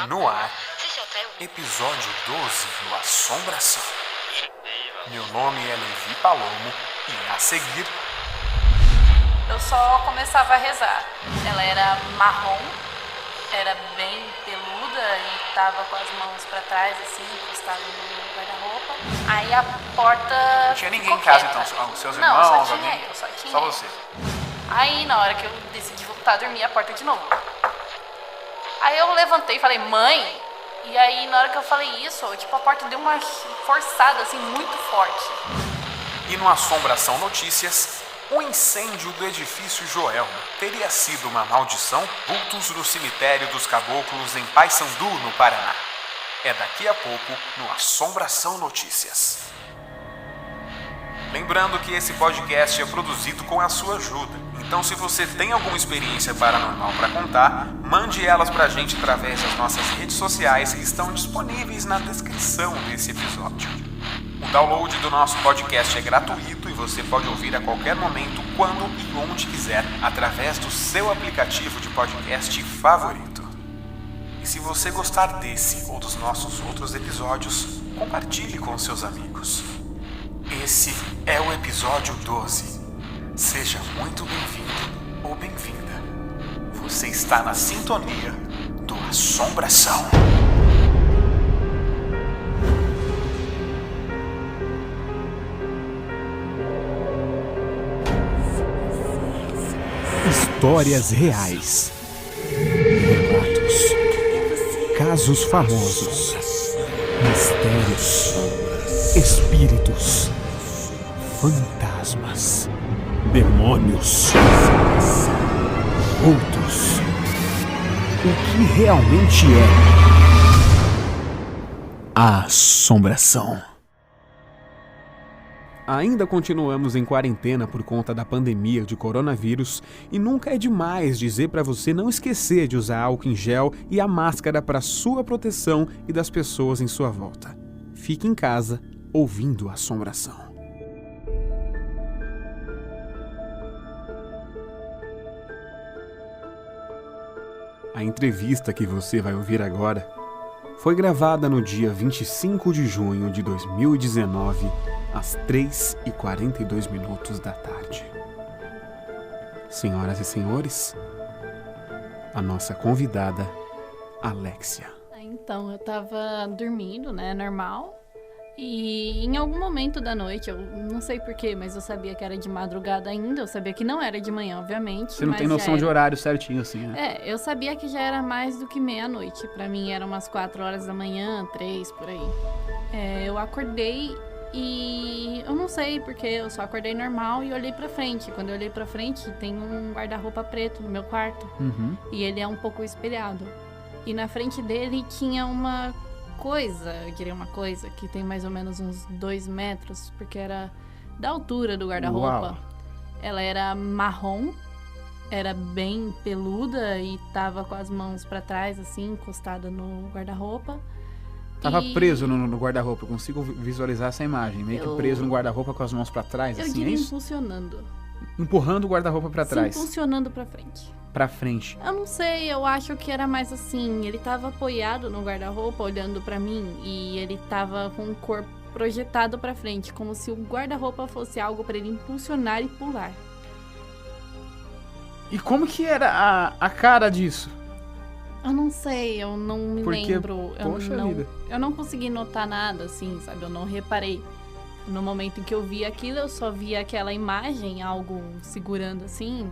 No ar, episódio 12 do Assombração. Meu nome é Levi Palomo e a seguir... Eu só começava a rezar. Ela era marrom, era bem peluda e tava com as mãos pra trás, assim, encostada no guarda-roupa. Aí a porta... Não tinha ninguém em casa, então? Seus irmãos? Não, só tinha alguém? eu, só tinha Só eu. você? Aí, na hora que eu decidi voltar a dormir, a porta de novo. Aí eu levantei e falei, mãe... E aí, na hora que eu falei isso, tipo, a porta deu uma forçada, assim, muito forte. E no Assombração Notícias, o incêndio do edifício Joelma teria sido uma maldição? Vultos no cemitério dos caboclos em Paysandu, no Paraná. É daqui a pouco no Assombração Notícias. Lembrando que esse podcast é produzido com a sua ajuda. Então, se você tem alguma experiência paranormal para contar, mande elas pra gente através das nossas redes sociais que estão disponíveis na descrição desse episódio. O download do nosso podcast é gratuito e você pode ouvir a qualquer momento, quando e onde quiser, através do seu aplicativo de podcast favorito. E se você gostar desse ou dos nossos outros episódios, compartilhe com seus amigos. Esse é o episódio 12. Seja muito bem-vindo ou bem-vinda. Você está na sintonia do Assombração. Histórias reais. Relatos. Casos famosos. Mistérios. Espíritos. Fantasmas. Demônios. Vultos. O que realmente é a assombração? Ainda continuamos em quarentena por conta da pandemia de coronavírus e nunca é demais dizer para você não esquecer de usar álcool em gel e a máscara para sua proteção e das pessoas em sua volta. Fique em casa ouvindo a assombração. A entrevista que você vai ouvir agora foi gravada no dia 25 de junho de 2019, às 3h42 da tarde. Senhoras e senhores, a nossa convidada, Alexia. Então, eu tava dormindo, né, normal. E em algum momento da noite, eu não sei porquê, mas eu sabia que era de madrugada ainda. Eu sabia que não era de manhã, obviamente. Você não tem noção de horário certinho assim, né? É, eu sabia que já era mais do que meia-noite. Pra mim, eram umas 4 horas da manhã, 3, por aí. Eu acordei e eu não sei porque, eu só acordei normal e olhei pra frente. Quando eu olhei pra frente, tem um guarda-roupa preto no meu quarto. Uhum. E ele é um pouco espelhado. E na frente dele tinha uma coisa, eu diria uma coisa, que tem mais ou menos uns 2 metros, porque era da altura do guarda-roupa. Uau. Ela era marrom, era bem peluda e tava com as mãos pra trás, assim, encostada no guarda-roupa. Tava preso no guarda-roupa, eu consigo visualizar essa imagem, meio que preso no guarda-roupa com as mãos pra trás, Eu assim, diria é isso? impulsionando. Empurrando o guarda-roupa pra trás. Impulsionando pra frente. Pra frente. Eu não sei, eu acho que era mais assim, ele tava apoiado no guarda-roupa, olhando pra mim, e ele tava com o corpo projetado pra frente, como se o guarda-roupa fosse algo pra ele impulsionar e pular. E como que era a cara disso? Eu não sei, eu não me Porque, lembro. poxa vida. Eu não consegui notar nada, assim, sabe? Eu não reparei. No momento em que eu vi aquilo, eu só vi aquela imagem, algo segurando assim,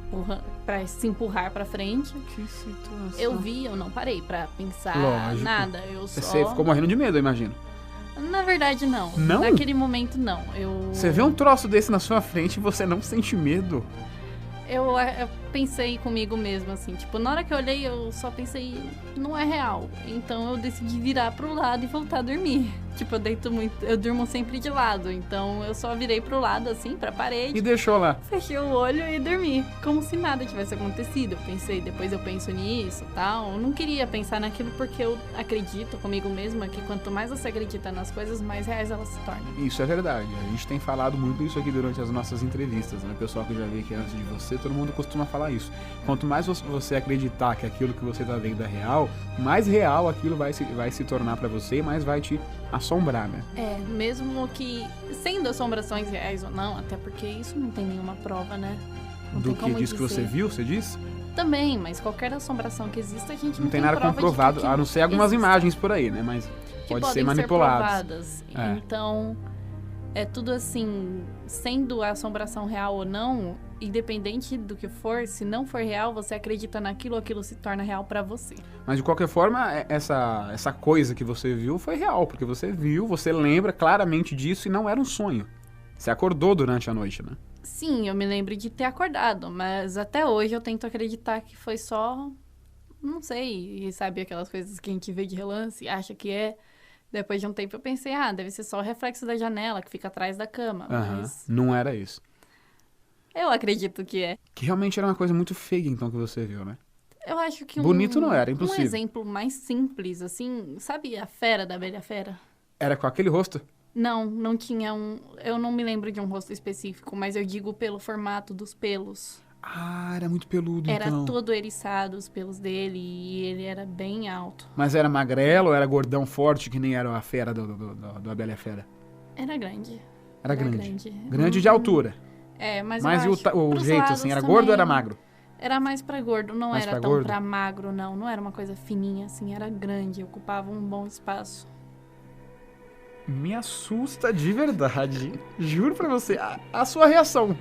pra se empurrar pra frente. Que situação. Eu vi, eu não parei pra pensar Lógico. nada. Eu só... Você ficou morrendo de medo, eu imagino. Na verdade, não. Não? Naquele momento, não. Você vê um troço desse na sua frente e você não sente medo? Eu pensei comigo mesmo, assim, tipo, na hora que eu olhei, eu só pensei, não é real. Então eu decidi virar pro lado e voltar a dormir. Tipo, eu durmo sempre de lado, então eu só virei pro lado, assim, pra parede. E deixou lá. Fechei o olho e dormi, como se nada tivesse acontecido. Eu pensei, depois eu penso nisso e tal. Eu não queria pensar naquilo porque eu acredito comigo mesma que quanto mais você acredita nas coisas, mais reais elas se tornam. Isso é verdade. A gente tem falado muito isso aqui durante as nossas entrevistas, né? O pessoal que já veio aqui antes de você, todo mundo costuma falar falar isso. Quanto mais você acreditar que aquilo que você tá vendo é real, mais real aquilo vai se tornar pra você e mais vai te assombrar, né? Mesmo que sendo assombrações reais ou não, até porque isso não tem nenhuma prova, né? Não Do tem como que diz que dizer. você viu, você disse? Também, mas qualquer assombração que exista, a gente Não tem nada prova de que comprovado, aquilo a não ser algumas existe, imagens por aí, né? Mas que pode podem ser manipuladas. provadas. É. Então, é tudo assim, sendo a assombração real ou não, independente do que for, se não for real, você acredita naquilo, aquilo se torna real pra você. Mas de qualquer forma, essa coisa que você viu foi real, porque você viu, você lembra claramente disso e não era um sonho. Você acordou durante a noite, né? Sim, eu me lembro de ter acordado, mas até hoje eu tento acreditar que foi só, não sei, sabe aquelas coisas que a gente vê de relance e acha que é. Depois de um tempo eu pensei, deve ser só o reflexo da janela que fica atrás da cama, mas Não era isso. eu acredito que é. Que realmente era uma coisa muito feia, então, que você viu, né? Eu acho que Bonito não era, impossível. Um exemplo mais simples, assim, sabe a fera da Bela Fera? Era com aquele rosto? Não tinha eu não me lembro de um rosto específico, mas eu digo pelo formato dos pelos. Ah, era muito peludo, Era então. todo eriçado os pelos dele e ele era bem alto. Mas era magrelo ou era gordão forte, que nem era a fera do A Bela e a Fera? Era grande. Era grande. Grande de altura. Mas Mas eu e acho, o pros jeito, lados assim, era também, gordo ou era magro? Era mais pra gordo, não Mais era pra tão gordo? pra magro, não. Não era uma coisa fininha, assim, era grande, ocupava um bom espaço. Me assusta de verdade. Juro pra você. A sua reação.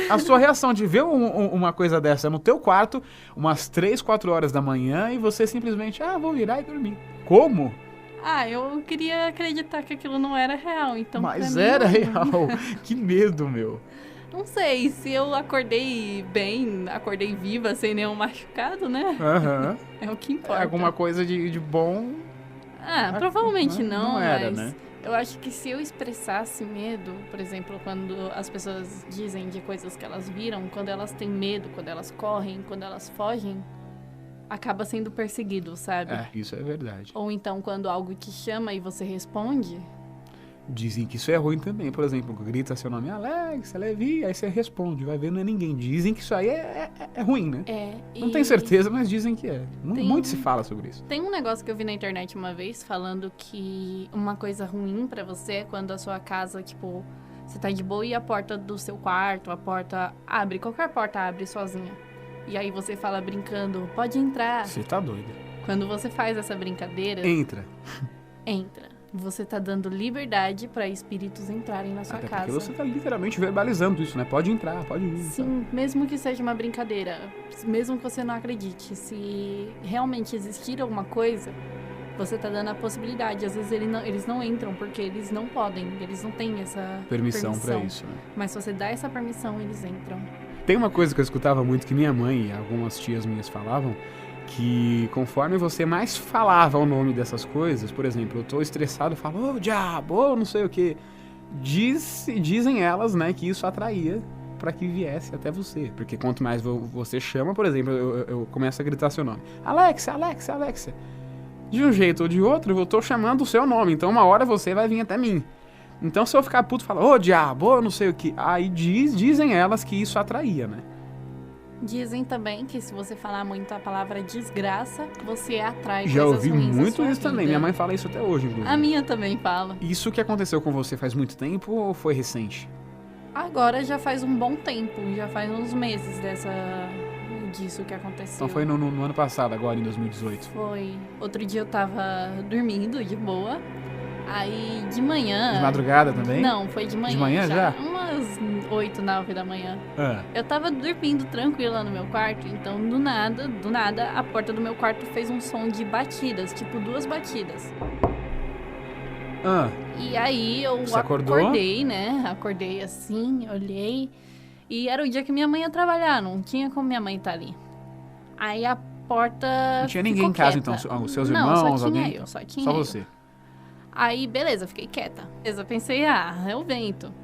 A sua reação de ver uma coisa dessa no teu quarto, umas 3, 4 horas da manhã, e você simplesmente, vou virar e dormir. Como? Eu queria acreditar que aquilo não era real, então Mas pra mim, era não. real. Que medo, meu. Não sei, se eu acordei bem, acordei viva, sem nenhum machucado, né? Aham. É o que importa. Alguma coisa de bom. Provavelmente não, não era, mas né? eu acho que se eu expressasse medo, por exemplo, quando as pessoas dizem de coisas que elas viram, quando elas têm medo, quando elas correm, quando elas fogem, acaba sendo perseguido, sabe? Isso é verdade. Ou então quando algo te chama e você responde, Dizem que isso é ruim também. Por exemplo, grita seu nome, Alex, Levi, aí você responde, vai ver, não é ninguém. Dizem que isso aí é ruim, né? Não tenho certeza, mas dizem que é. Muito se fala sobre isso. Tem um negócio que eu vi na internet uma vez falando que uma coisa ruim pra você é quando a sua casa, tipo, você tá de boa e a porta do seu quarto, a porta abre, qualquer porta abre sozinha. E aí você fala brincando, pode entrar. Você tá doido. Quando você faz essa brincadeira, Entra. Você tá dando liberdade pra espíritos entrarem na sua Até casa. porque você tá literalmente verbalizando isso, né? Pode entrar, pode ir. Sim, mesmo que seja uma brincadeira, mesmo que você não acredite, se realmente existir alguma coisa, você tá dando a possibilidade. Às vezes eles não entram porque eles não podem, eles não têm essa Permissão pra isso, né? Mas se você dá essa permissão, eles entram. Tem uma coisa que eu escutava muito que minha mãe e algumas tias minhas falavam, que conforme você mais falava o nome dessas coisas, por exemplo, eu tô estressado, eu falo, diabo, não sei o que. Dizem elas, né, que isso atraía pra que viesse até você. Porque quanto mais você chama, por exemplo, eu começo a gritar seu nome. Alexa, Alexa, Alexa. De um jeito ou de outro, eu tô chamando o seu nome, então uma hora você vai vir até mim. Então se eu ficar puto e falar, diabo, não sei o que, aí dizem elas que isso atraía, né? Dizem também que se você falar muito a palavra desgraça, você atrai Já coisas ouvi ruins na muito sua isso também. vida. Minha mãe fala isso até hoje, inclusive. A minha também fala. Isso que aconteceu com você faz muito tempo ou foi recente? Agora já faz um bom tempo, já faz uns meses disso que aconteceu. Então foi no ano passado, agora em 2018. Foi. Outro dia eu tava dormindo de boa. Aí de manhã. De madrugada também? Não, foi de manhã. De manhã já? Umas 8, 9 da manhã. Eu tava dormindo tranquila no meu quarto, então do nada, a porta do meu quarto fez um som de batidas, tipo 2 batidas. E aí eu Você acordou? acordei, né? Acordei assim, olhei. E era o dia que minha mãe ia trabalhar, não tinha como minha mãe estar ali. Aí a porta. Não tinha ninguém em casa, então? Os seus não, irmãos, só tinha alguém? eu, só tinha Só eu. você. Aí, beleza, fiquei quieta. Beleza, pensei, é o vento.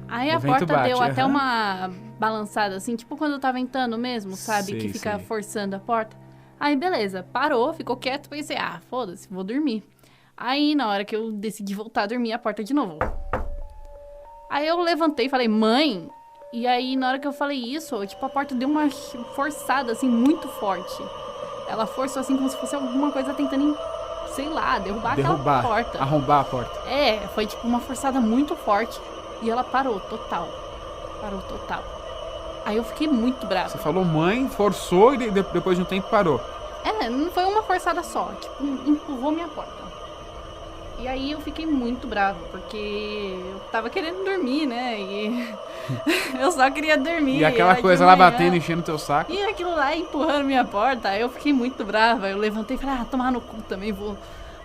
Aí O a vento porta bate, deu até aham. uma balançada, assim, tipo quando tá ventando mesmo, sabe? Sei, que fica sei. forçando a porta. Aí, beleza, parou, ficou quieto, pensei, foda-se, vou dormir. Aí, na hora que eu decidi voltar a dormir, a porta de novo. Aí eu levantei e falei, mãe, E aí, na hora que eu falei isso, tipo, a porta deu uma forçada, assim, muito forte. Ela forçou, assim, como se fosse alguma coisa tentando, sei lá, derrubar aquela porta. Arrombar a porta. Foi, tipo, uma forçada muito forte. E ela parou, total. Aí eu fiquei muito brava. Você falou mãe, forçou e depois de um tempo parou. Não foi uma forçada só, tipo, empurrou minha porta. E aí eu fiquei muito brava, porque eu tava querendo dormir, né? E eu só queria dormir. E aquela coisa lá batendo, enchendo teu saco. E aquilo lá empurrando minha porta, aí eu fiquei muito brava. Eu levantei e falei, tomar no cu também, vou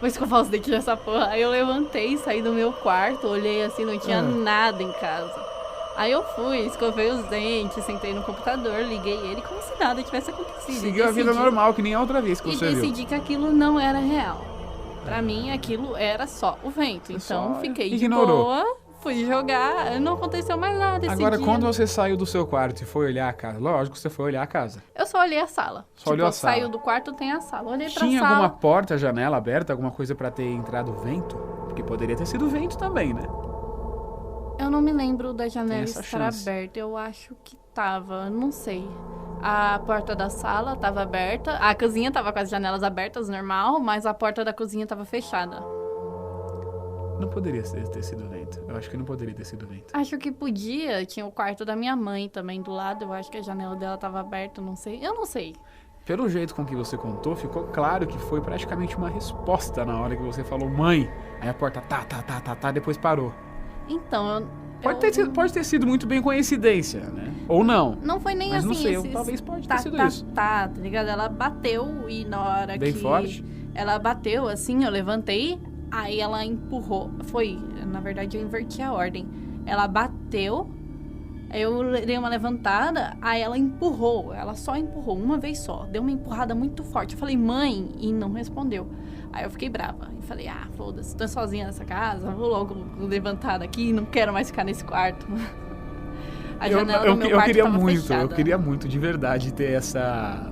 escovar os dentes dessa porra. Aí eu levantei, saí do meu quarto, olhei assim, não tinha nada em casa. Aí eu fui, escovei os dentes, sentei no computador, liguei ele como se nada tivesse acontecido. Seguiu a vida normal, que nem a outra vez que você viu. E decidi que aquilo não era real. Pra mim, aquilo era só o vento. Então, fiquei de boa, fui jogar, não aconteceu mais nada esse Agora, dia. quando você saiu do seu quarto e foi olhar a casa, lógico que você foi olhar a casa. Eu só olhei a sala. Olhou a sala. Saiu do quarto, tem a sala. Olhei pra sala. Tinha alguma porta, janela aberta, alguma coisa pra ter entrado vento? Porque poderia ter sido vento também, né? Eu não me lembro da janela estar aberta. Eu acho que tava, não sei. A porta da sala tava aberta. A cozinha tava com as janelas abertas, normal. Mas a porta da cozinha tava fechada. Não poderia ter sido vento. Eu acho que não poderia ter sido vento. Acho que podia. Tinha o quarto da minha mãe também do lado. Eu acho que a janela dela tava aberta, não sei. Eu não sei. Pelo jeito com que você contou, ficou claro que foi praticamente uma resposta na hora que você falou mãe. Aí a porta depois parou. Então, Pode ter sido muito bem coincidência, né? Ou não. Não foi nem mas assim. Não sei, talvez pode ter sido isso. Tá ligado? Ela bateu e na hora bem que... forte? Ela bateu, assim, eu levantei, aí ela empurrou. Na verdade, eu inverti a ordem. Ela bateu, aí eu dei uma levantada, aí ela empurrou. Ela só empurrou, uma vez só. Deu uma empurrada muito forte. Eu falei, mãe, e não respondeu. Aí eu fiquei brava. E falei, foda-se, tô sozinha nessa casa, vou logo levantar daqui, não quero mais ficar nesse quarto. A janela do meu quarto tava fechada. Eu queria muito, de verdade, ter essa...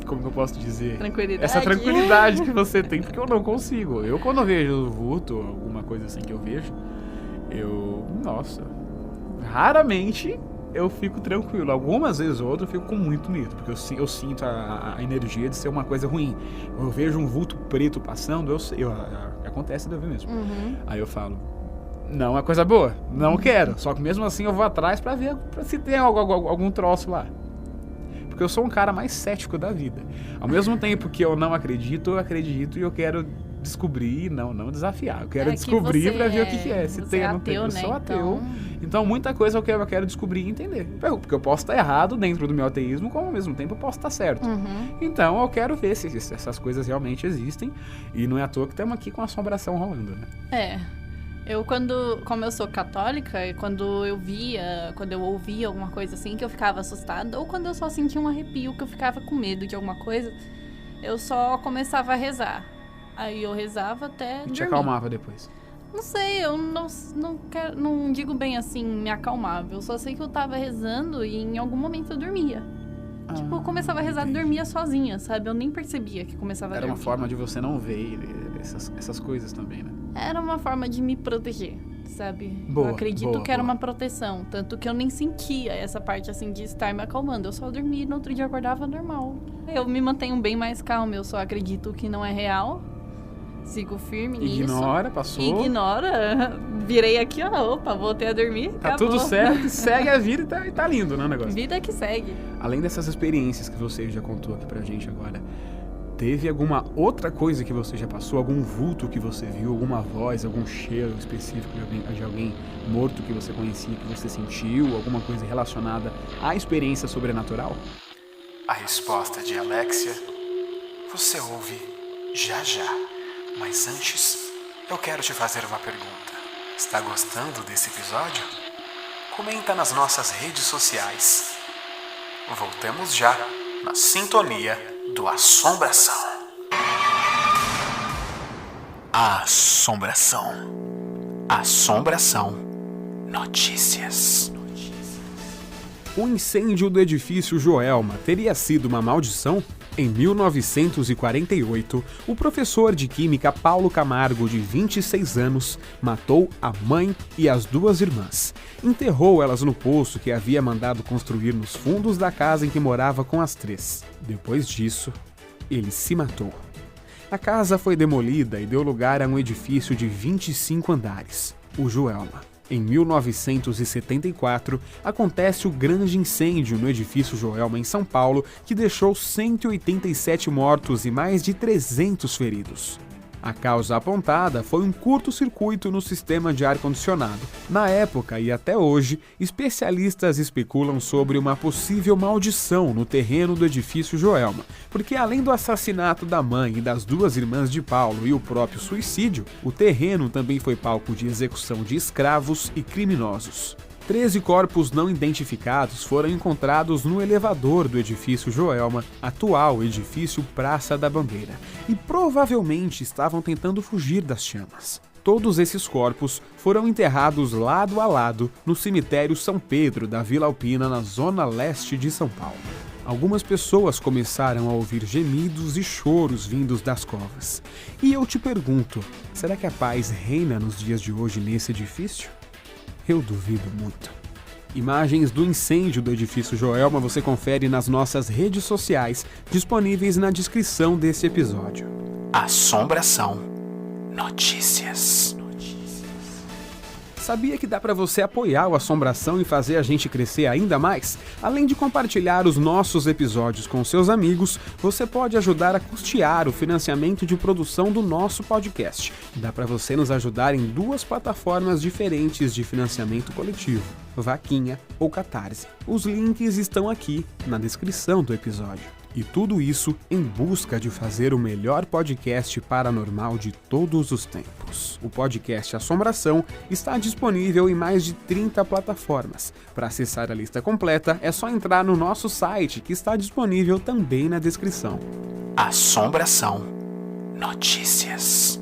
Como que eu posso dizer? Tranquilidade. Essa tranquilidade que você tem, porque eu não consigo. Eu, quando eu vejo vulto, alguma coisa assim que eu vejo, raramente eu fico tranquilo. Algumas vezes ou outras eu fico com muito medo, porque eu sinto a energia de ser uma coisa ruim. Eu vejo um vulto preto passando, acontece de eu ver mesmo. Uhum. Aí eu falo, não é coisa boa, não quero. Só que mesmo assim eu vou atrás pra ver se tem algum troço lá. Porque eu sou um cara mais cético da vida. Ao mesmo tempo que eu não acredito, eu acredito e eu quero descobrir, não desafiar. Eu quero descobrir pra ver o que é. Se tem ou não tem. Eu sou ateu. Então muita coisa eu quero descobrir e entender. Porque eu posso estar errado dentro do meu ateísmo, como ao mesmo tempo eu posso estar certo. Uhum. Então eu quero ver se essas coisas realmente existem. E não é à toa que estamos aqui com a assombração rolando, né? Como eu sou católica, quando eu ouvia alguma coisa assim, que eu ficava assustada, ou quando eu só sentia um arrepio, que eu ficava com medo de alguma coisa, eu só começava a rezar. Aí eu rezava até dormir. E te acalmava depois? Não sei, eu não digo bem assim, me acalmava. Eu só sei que eu tava rezando e em algum momento eu dormia. Eu começava a rezar e dormia sozinha, sabe? Eu nem percebia que começava a dormir. Era uma forma de você não ver essas coisas também, né? Era uma forma de me proteger, sabe? Eu acredito que era uma proteção. Tanto que eu nem sentia essa parte, assim, de estar me acalmando. Eu só dormia e no outro dia acordava normal. Eu me mantenho bem mais calma. Eu só acredito que não é real. Sigo firme nisso. Ignora, passou. Ignora. Virei aqui, opa, voltei a dormir. Tá acabou. tudo certo, segue a vida e tá lindo, né, o negócio? Vida que segue. Além dessas experiências que você já contou aqui pra gente agora, teve alguma outra coisa que você já passou? Algum vulto que você viu? Alguma voz, algum cheiro específico de alguém morto que você conhecia, que você sentiu? Alguma coisa relacionada à experiência sobrenatural? A resposta de Alexia você ouve já. Mas antes, eu quero te fazer uma pergunta. Está gostando desse episódio? Comenta nas nossas redes sociais. Voltamos já na sintonia do Assombração. Assombração Notícias. O incêndio do edifício Joelma teria sido uma maldição? Em 1948, o professor de química Paulo Camargo, de 26 anos, matou a mãe e as duas irmãs. Enterrou elas no poço que havia mandado construir nos fundos da casa em que morava com as três. Depois disso, ele se matou. A casa foi demolida e deu lugar a um edifício de 25 andares, o Joelma. Em 1974, acontece o grande incêndio no edifício Joelma, em São Paulo, que deixou 187 mortos e mais de 300 feridos. A causa apontada foi um curto-circuito no sistema de ar-condicionado. Na época e até hoje, especialistas especulam sobre uma possível maldição no terreno do edifício Joelma, porque além do assassinato da mãe e das duas irmãs de Paulo e o próprio suicídio, o terreno também foi palco de execução de escravos e criminosos. 13 corpos não identificados foram encontrados no elevador do edifício Joelma, atual edifício Praça da Bandeira, e provavelmente estavam tentando fugir das chamas. Todos esses corpos foram enterrados lado a lado no cemitério São Pedro da Vila Alpina, na zona leste de São Paulo. Algumas pessoas começaram a ouvir gemidos e choros vindos das covas. E eu te pergunto, será que a paz reina nos dias de hoje nesse edifício? Eu duvido muito. Imagens do incêndio do edifício Joelma você confere nas nossas redes sociais, disponíveis na descrição desse episódio. Assombração Notícias. Sabia que dá para você apoiar o Assombração e fazer a gente crescer ainda mais? Além de compartilhar os nossos episódios com seus amigos, você pode ajudar a custear o financiamento de produção do nosso podcast. Dá para você nos ajudar em 2 plataformas diferentes de financiamento coletivo, Vaquinha ou Catarse. Os links estão aqui na descrição do episódio. E tudo isso em busca de fazer o melhor podcast paranormal de todos os tempos. O podcast Assombração está disponível em mais de 30 plataformas. Para acessar a lista completa, é só entrar no nosso site, que está disponível também na descrição. Assombração Notícias.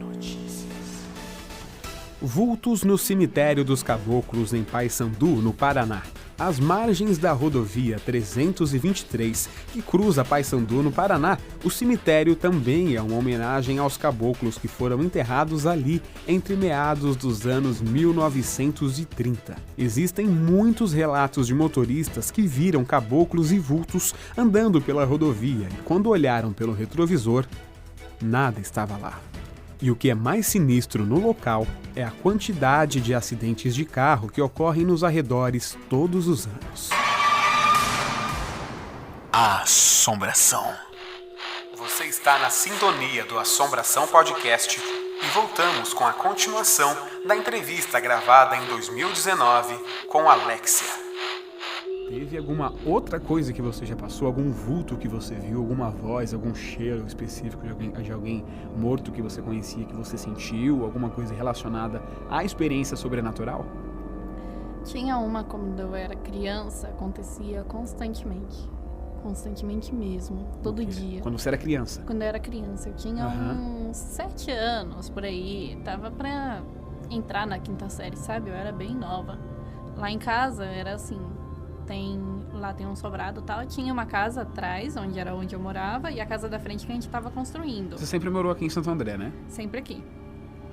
Vultos no cemitério dos Caboclos, em Paysandu, no Paraná. Às margens da rodovia 323, que cruza Paysandu, no Paraná, o cemitério também é uma homenagem aos caboclos que foram enterrados ali entre meados dos anos 1930. Existem muitos relatos de motoristas que viram caboclos e vultos andando pela rodovia e, quando olharam pelo retrovisor, nada estava lá. E o que é mais sinistro no local é a quantidade de acidentes de carro que ocorrem nos arredores todos os anos. Assombração. Você está na sintonia do Assombração Podcast e voltamos com a continuação da entrevista gravada em 2019 com Alexia. Teve alguma outra coisa que você já passou? Algum vulto que você viu? Alguma voz? Algum cheiro específico de alguém morto que você conhecia, que você sentiu? Alguma coisa relacionada à experiência sobrenatural? Tinha uma quando eu era criança, acontecia constantemente. Constantemente mesmo, todo dia. Quando você era criança? Quando eu era criança, eu tinha uns 7 anos, por aí. Tava pra entrar na 5ª série, sabe? Eu era bem nova. Lá em casa era assim... Lá tem um sobrado e tal. Tinha uma casa atrás, onde eu morava, e a casa da frente que a gente tava construindo. Você sempre morou aqui em Santo André, né? Sempre aqui.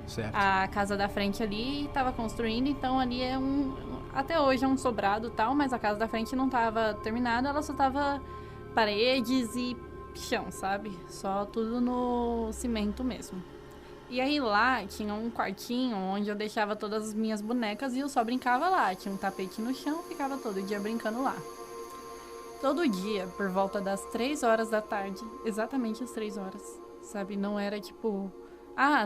Certo. A casa da frente ali tava construindo, então ali é até hoje é um sobrado e tal, mas a casa da frente não tava terminada, ela só tava paredes e chão, sabe? Só tudo no cimento mesmo. E aí lá tinha um quartinho onde eu deixava todas as minhas bonecas e eu só brincava lá. Tinha um tapete no chão, ficava todo dia brincando lá. Todo dia, por volta das 3 horas da tarde, exatamente às 3 horas, sabe? Não era tipo,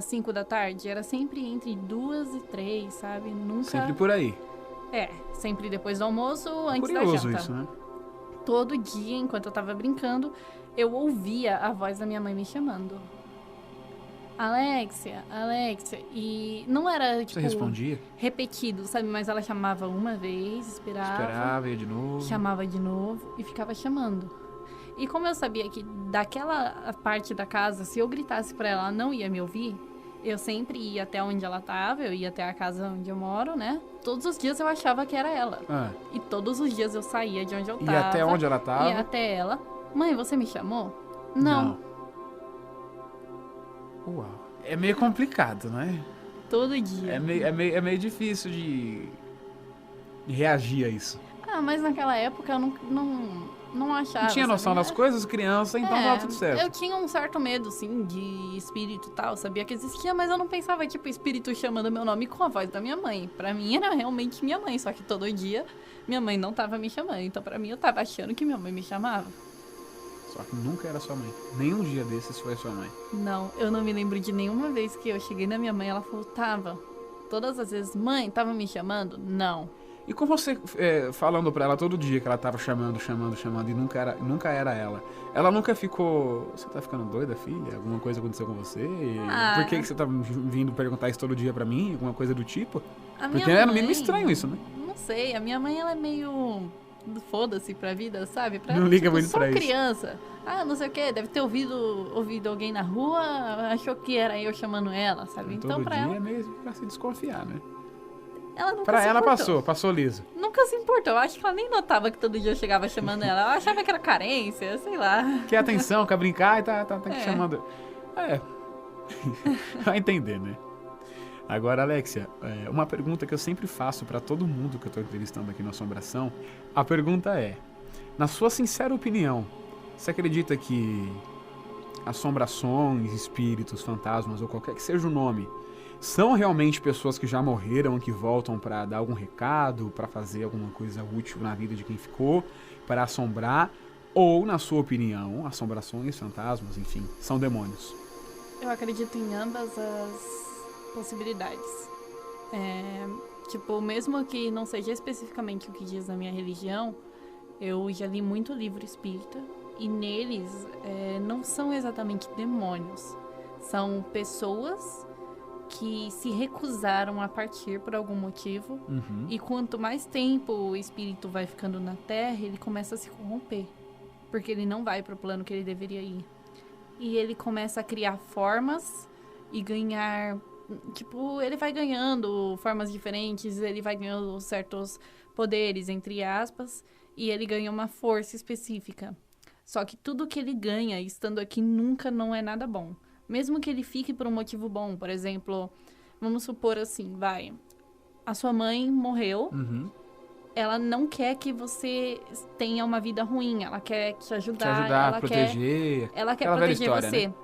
5 da tarde, era sempre entre 2 e 3, sabe? Nunca... Sempre por aí. Sempre depois do almoço, antes da Curioso janta. isso, né? Todo dia, enquanto eu tava brincando, eu ouvia a voz da minha mãe me chamando. Alexia, e não era, tipo... Você respondia? Repetido, sabe? Mas ela chamava uma vez, esperava, ia de novo. Chamava de novo e ficava chamando. E como eu sabia que daquela parte da casa, se eu gritasse pra ela, ela não ia me ouvir, eu sempre ia até onde ela tava, eu ia até a casa onde eu moro, né? Todos os dias eu achava que era ela. E todos os dias eu saía de onde eu tava. Ia até onde ela tava? Ia até ela. Mãe, você me chamou? Não. Uau. É meio complicado, né? Todo dia. É meio difícil de reagir a isso. Mas naquela época eu não achava. Não tinha noção sabe? das coisas, criança, então tava tudo certo. Eu tinha um certo medo, sim, de espírito e tal. Sabia que existia, mas eu não pensava, tipo, espírito chamando meu nome com a voz da minha mãe. Pra mim era realmente minha mãe, só que todo dia minha mãe não tava me chamando. Então pra mim eu tava achando que minha mãe me chamava. Só que nunca era sua mãe. Nenhum dia desses foi sua mãe. Não, eu não me lembro de nenhuma vez que eu cheguei na minha mãe e ela falou, tava. Todas as vezes, mãe, tava me chamando? Não. E com você falando pra ela todo dia que ela tava chamando e nunca era ela. Ela nunca ficou... Você tá ficando doida, filha? Alguma coisa aconteceu com você? Por que você tá vindo perguntar isso todo dia pra mim? Alguma coisa do tipo? Porque é no mínimo estranho isso, né? Não sei, a minha mãe ela é meio... foda-se pra vida, sabe? Pra não ela, liga tipo, muito pra isso. criança. Não sei o que, deve ter ouvido alguém na rua, achou que era eu chamando ela, sabe? Então pra dia ela... é meio pra se desconfiar, né? Ela nunca pra se ela importou. passou liso. Nunca se importou. Eu acho que ela nem notava que todo dia eu chegava chamando ela. Ela achava que era carência, sei lá. Quer atenção, quer brincar e tá chamando. Vai entender, né? Agora, Alexia, uma pergunta que eu sempre faço pra todo mundo que eu tô entrevistando aqui no Assombração. A pergunta é, na sua sincera opinião, você acredita que assombrações, espíritos, fantasmas ou qualquer que seja o nome, são realmente pessoas que já morreram e que voltam pra dar algum recado, pra fazer alguma coisa útil na vida de quem ficou, para assombrar? Ou, na sua opinião, assombrações, fantasmas, enfim, são demônios? Eu acredito em ambas as possibilidades. Tipo, mesmo que não seja especificamente o que diz a minha religião, eu já li muito livro espírita e neles não são exatamente demônios. São pessoas que se recusaram a partir por algum motivo. Uhum. E quanto mais tempo o espírito vai ficando na Terra, ele começa a se corromper. Porque ele não vai para o plano que ele deveria ir. E ele começa a criar formas e ganhar... Tipo, ele vai ganhando formas diferentes, ele vai ganhando certos poderes, entre aspas, e ele ganha uma força específica. Só que tudo que ele ganha, estando aqui, nunca não é nada bom. Mesmo que ele fique por um motivo bom, por exemplo, vamos supor assim, a sua mãe morreu, Uhum. Ela não quer que você tenha uma vida ruim, ela quer te ajudar, ela proteger, ela quer proteger história, você. Né?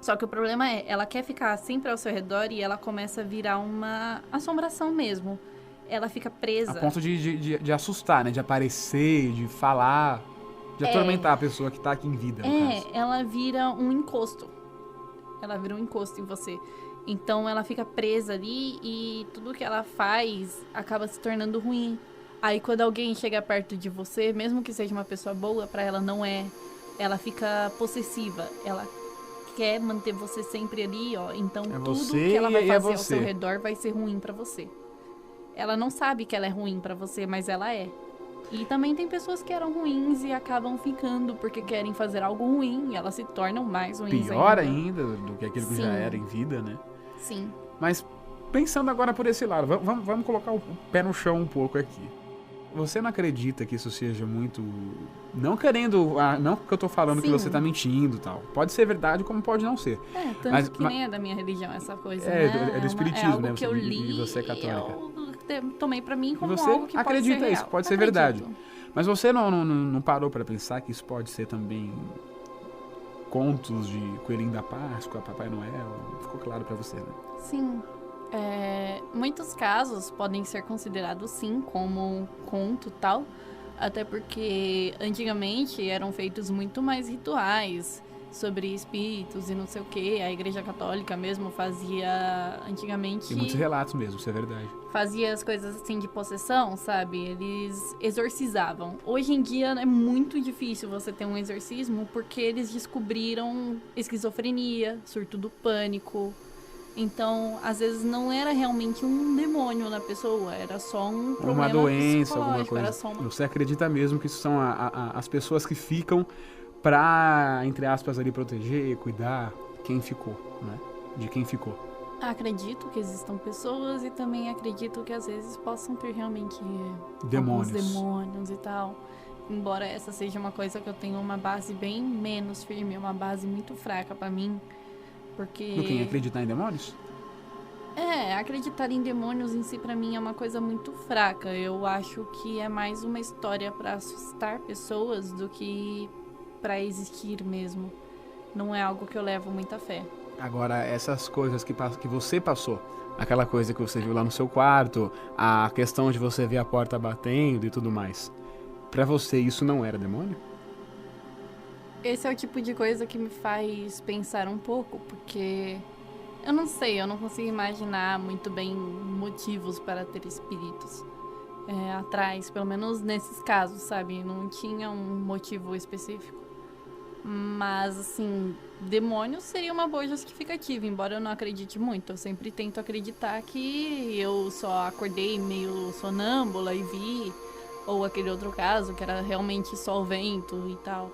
Só que o problema ela quer ficar sempre ao seu redor e ela começa a virar uma assombração mesmo. Ela fica presa. A ponto de assustar, né? De aparecer, de falar, de atormentar a pessoa que tá aqui em vida, no caso. Ela vira um encosto. Ela vira um encosto em você. Então ela fica presa ali e tudo que ela faz acaba se tornando ruim. Aí quando alguém chega perto de você, mesmo que seja uma pessoa boa, pra ela não é. Ela fica possessiva. Ela quer manter você sempre ali, ó. Então tudo que ela vai fazer ao seu redor vai ser ruim pra você. Ela não sabe que ela é ruim pra você, mas ela é. E também tem pessoas que eram ruins e acabam ficando porque querem fazer algo ruim e elas se tornam mais ruins. Pior ainda do que aquilo que já era em vida, né? Sim. Mas pensando agora por esse lado, vamos colocar o pé no chão um pouco aqui. Você não acredita que isso seja muito... Não querendo... Não que eu tô falando que você tá mentindo e tal. Pode ser verdade como pode não ser. Tanto que nem é da minha religião essa coisa, né? É do espiritismo, né? Que eu li e você é católica. Eu tomei pra mim como você algo que pode ser real. Isso, pode ser verdade. Mas você não parou pra pensar que isso pode ser também contos de Coelhinho da Páscoa, Papai Noel? Ficou claro pra você, né? Sim. Muitos casos podem ser considerados, sim, como conto e tal. Até porque antigamente eram feitos muito mais rituais sobre espíritos e não sei o que. A Igreja Católica mesmo fazia antigamente... Tem muitos relatos mesmo, isso é verdade. Fazia as coisas assim de possessão, sabe? Eles exorcizavam. Hoje em dia é muito difícil você ter um exorcismo porque eles descobriram esquizofrenia, surto do pânico. Então, às vezes não era realmente um demônio na pessoa, era só um problema uma doença, alguma coisa. Era só Você acredita mesmo que isso são as pessoas que ficam pra, entre aspas, ali proteger, cuidar quem ficou, né? De quem ficou. Acredito que existam pessoas e também acredito que às vezes possam ter realmente demônios. alguns demônios e tal. embora essa seja uma coisa que eu tenho uma base bem menos firme, uma base muito fraca pra mim, porque... No que? Acreditar em demônios? Acreditar em demônios em si pra mim é uma coisa muito fraca. Eu acho que é mais uma história pra assustar pessoas do que pra existir mesmo. Não é algo que eu levo muita fé. Agora, essas coisas que você passou, aquela coisa que você viu lá no seu quarto, a questão de você ver a porta batendo e tudo mais, pra você isso não era demônio? Esse é o tipo de coisa que me faz pensar um pouco, porque eu não sei, eu não consigo imaginar muito bem motivos para ter espíritos atrás, pelo menos nesses casos, sabe? Não tinha um motivo específico. Mas, assim, demônios seria uma boa justificativa, embora eu não acredite muito. Eu sempre tento acreditar que eu só acordei meio sonâmbula e vi, ou aquele outro caso, que era realmente só o vento e tal.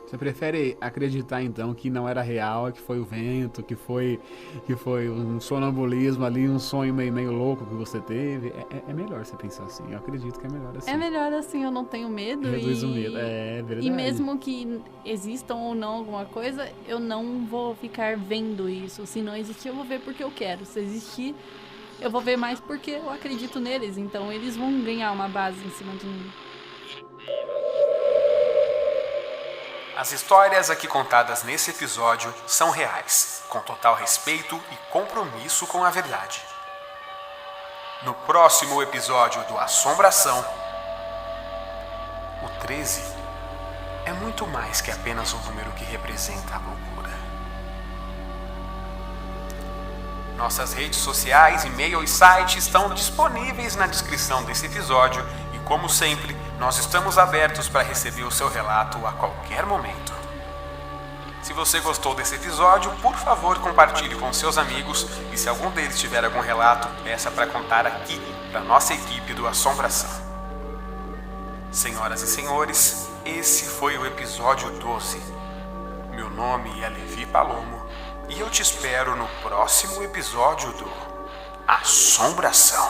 Você prefere acreditar, então, que não era real, que foi o vento, que foi um sonambulismo ali, um sonho meio louco que você teve? É melhor você pensar assim. Eu acredito que é melhor assim. É melhor assim, eu não tenho medo. Reduz o medo, é verdade. E mesmo que existam ou não alguma coisa, eu não vou ficar vendo isso. Se não existir, eu vou ver porque eu quero. Se existir, eu vou ver mais porque eu acredito neles. Então, eles vão ganhar uma base em cima de mim. As histórias aqui contadas nesse episódio são reais, com total respeito e compromisso com a verdade. No próximo episódio do Assombração, o 13 é muito mais que apenas um número que representa a loucura. Nossas redes sociais, e-mail e site estão disponíveis na descrição desse episódio e, como sempre, nós estamos abertos para receber o seu relato a qualquer momento. Se você gostou desse episódio, por favor, compartilhe com seus amigos e se algum deles tiver algum relato, peça para contar aqui para nossa equipe do Assombração. Senhoras e senhores, esse foi o episódio 12. Meu nome é Levi Palomo e eu te espero no próximo episódio do Assombração.